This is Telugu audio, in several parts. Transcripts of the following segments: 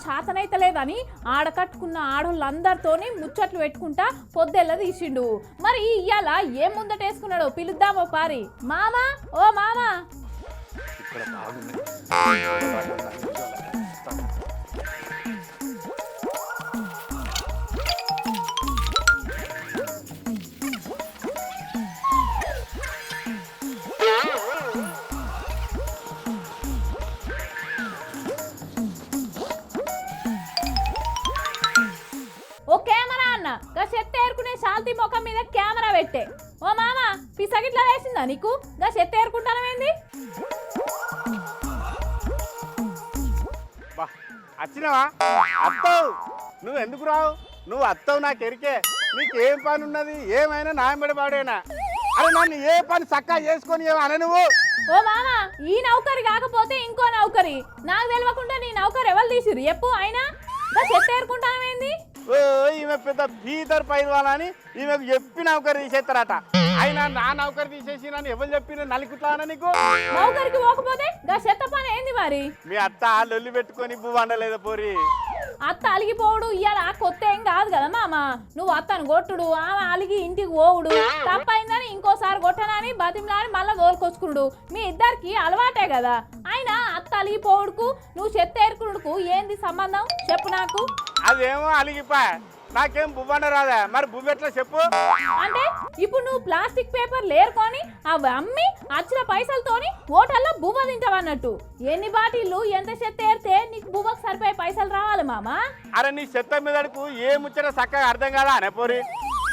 శాతనైతే లేదని ఆడకట్టుకున్న ఆడోళ్ళందరితోని ముచ్చట్లు పెట్టుకుంటా పొద్దెల్ల తీసిండు. మరి ఇయ్యాల ఏం ముందటేసుకున్నాడో పిలుద్దామో పారి. మామా ఓ మామా ఓ కెమెరా అన్న గా చెత్త ఏరుకునే శాల్తీ ముఖం మీద కెమెరా పెట్టే. ఓ మామ పిసగిట్లా వేసిందా నీకు? గా చెత్త ఏరుకుంటానమేంది? వచ్చినావా? అత్తవు నువ్వు ఎందుకు రావు? నువ్వు అత్తవు నాకు ఎరికే. నీకేం పని ఉన్నది? ఏమైనా నాయబడి పాడేనా? అరే నన్ను ఏ పని చక్కగా చేసుకొని అన నువ్వు. ఓ మామ ఈ నౌకరి కాకపోతే ఇంకో నౌకరి నాకు తెలియకుండా నీ నౌకరు ఎవరు తీసిరు చెప్పు. అయినా చెత్త ఏరుకుంటానమేంది? ఈమె పెద్ద పీతర్ పైవాలని ఈమెకు చెప్పి నౌకరు తీసేస్తారట. అయినా నా నౌకరు తీసేసి నన్ను ఎవరు చెప్పిన నలికుతానా నీకు? నౌకరికి పోకపోతే గా చెత్త పని ఏంది మరి? మీ అత్త లొల్లి పెట్టుకొని పువ్వు వండలేదా పోరి? అత్త అలిగిపోవుడు ఇవాళ కొత్త ఏం కాదు కదా మామ. నువ్వు అత్తను కొట్టుడు, ఆమె అలిగి ఇంటికి పోవుడు, తప్పైందని ఇంకోసారి కొట్టనని బతిమలాని మళ్ళా గోలుకొచ్చుకున్నాడు. మీ ఇద్దరికి అలవాటే కదా. అయినా అత్త అలిగిపోవుడుకు నువ్వు చెత్త ఏరుకుడుకు ఏంది సంబంధం చెప్పు నాకు. అదేమో అలిగిపా, నాకేం బువ్వండ రాదా? మరి బువ్వ ఎట్లా చెప్పు? అంటే ఇప్పుడు నువ్వు ప్లాస్టిక్ పేపర్ లేరుకొని అవి అమ్మి వచ్చిన పైసలతోని హోటల్లో బువ్వ తింటావన్నట్టు. ఎన్ని బాటిళ్ళు ఎంత చెత్త ఏరితే నీకు బువ్వకు సరిపోయే పైసలు రావాలి మామా? అరే నీ చెత్త మీదకు ఏ ముచ్చట చక్కగా అర్థం కాదా అనే పోరి?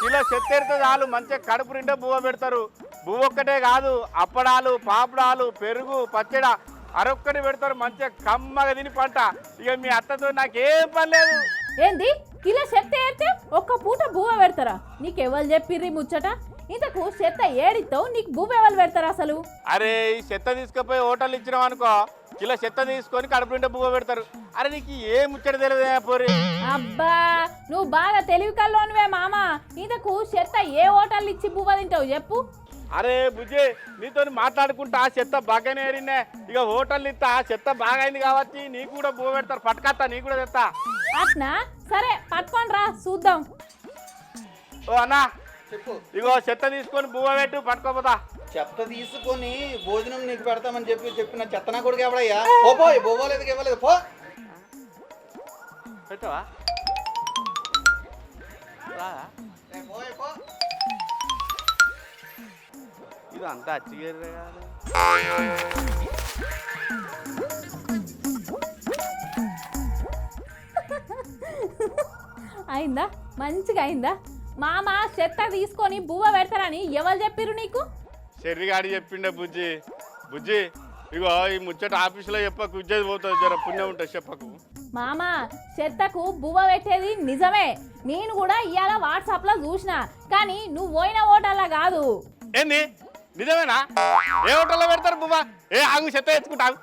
ఇలా చెత్త ఏరితే చాలు మంచిగా కడుపు నిండా బువ్వ పెడతారు. బువ్వ ఒక్కటే కాదు, అప్పడాలు, పాపడాలు, పెరుగు, పచ్చడ అరొక్కటి పెడతారు. మంచిగా కమ్మగా తిని పంట. ఇక మీ అత్తతో నాకేం పని లేదు. ఏంది కిలో చెత్త ఏరితే ఒక్క పూట బువ్వ పెడతారా? నీకెవరు చెప్పిర్రి ముచ్చట? ఇంతకు చెత్త ఏడిస్తావు, నీకు బువ్వ ఎవరు పెడతారు అసలు? అరే ఈ చెత్త తీసుకుపోయి హోటల్ ఇచ్చినావు అనుకో, కిలో చెత్త తీసుకొని కడుపు నిండా బువ్వ పెడతారు. అరే నీకు ఏ ముచ్చట తెలియదు పోరి? అబ్బా నువ్వు బాగా తెలివి కల్లోనివే మామ. ఇంతకు చెత్త ఏ హోటల్ ఇచ్చి బువ్వ తింటావు చెప్పు. అరే బుజ్జి నీతో మాట్లాడుకుంటా చెత్త బాగానే ఏరినే. ఇక హోటల్ ఇస్తా చెత్త బాగా అయింది కాబట్టి నీకు కూడా బువ్వ పెడతారు. పట్టుకొస్తా, నీకు కూడా తెస్తా. అట్నా? సరే పట్టుకొని రా చూద్దాం. ఓ అన్నా చెప్పు. ఇగో చెత్త తీసుకొని బువ్వ పెట్టు, పట్టుకోపోతా. చెత్త తీసుకొని భోజనం నీకు పెడతామని చెప్పిన చెత్తనా కొడుకు ఎవడయ్యా? పో బొవ్వలేదు ఇవ్వలేదు పో. పెట్టవా? ఇది అంతా అచ్చిగేరే కాదు. అయిందా? మంచిగా అయిందా? మామ చెత్త తీసుకొని బువ్వ పెడతారని ఎవరు చెప్పిర్రు నీకు? చెర్రిగాడి చెప్పిండే బుజ్జి. బుజ్జి ఇగో ఈ ముచ్చట ఆఫీసులో చెప్పకు, ఉద్యోగం పోతుంది. జర పుణ్యం ఉంటుంది చెప్పకు. మామ చెత్తకు బువ్వ పెట్టేది నిజమే. నేను కూడా ఇవాళ వాట్సాప్లో చూసిన. కానీ నువ్వు పోయిన హోటల్లో కాదు. ఏంది నిజమేనా? ఏ హోటల్లో పెడతారు బువ్వ? ఏ ఆగు చెత్త ఎత్తుకుంటావు.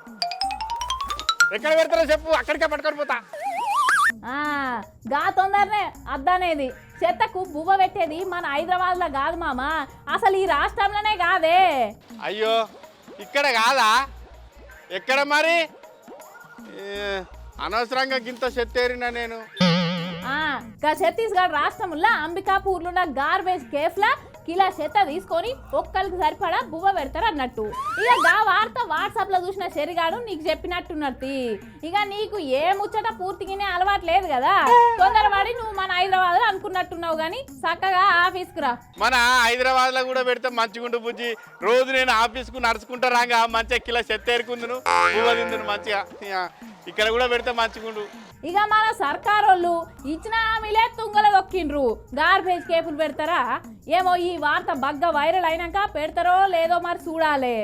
ఎక్కడ పెడతారో చెప్పు, అక్కడికే పట్టుకొని పోతా. గా తొందరనే అద్దనేది. చెత్తకు బువ్వ పెట్టేది మన హైదరాబాద్లో కాదు మామ, అసలు ఈ రాష్ట్రంలోనే కాదే. అయ్యో ఇక్కడ కాదా? ఎక్కడ మరి? అనవసరంగా గింత చెత్తేరినా నేను. ఛత్తీస్గఢ్ రాష్ట్రంలో అంబికాపూర్లో గార్బేజ్ కేఫ్లా కిలో చెత్త తీసుకొని ఒక్కరికి సరిపడా బువ్వ పెడతారు అన్నట్టు. ఇక గా వార్త వాట్సాప్లో చూసిన చెరిగాడు నీకు చెప్పినట్టున్నట్టు. ఇక నీకు ఏ ముచ్చట పూర్తిగానే అలవాటు లేదు కదా, తొందరపడి నువ్వు మన హైదరాబాద్లో అనుకున్నట్టున్నావు. కానీ చక్కగా ఆఫీస్కి రా. మన హైదరాబాద్లో కూడా పెడితే మంచిగుండు బుజ్జి. రోజు నేను ఆఫీస్కు నడుచుకుంటా రాగా మంచిగా కిలో చెత్త ఏరుకుందును, బువ్వ తిందును మంచిగా. ఇక్కడ కూడా పెడితే మంచిగుండు. ఇక మన సర్కారోళ్ళు ఇచ్చిన హామీలే తుంగల దొక్కిండ్రు. గార్బేజ్ కేపులు పెడతారా ఏమో. ఈ వార్త బగ్గా వైరల్ అయినాక పెడతారో లేదో మరి చూడాలి.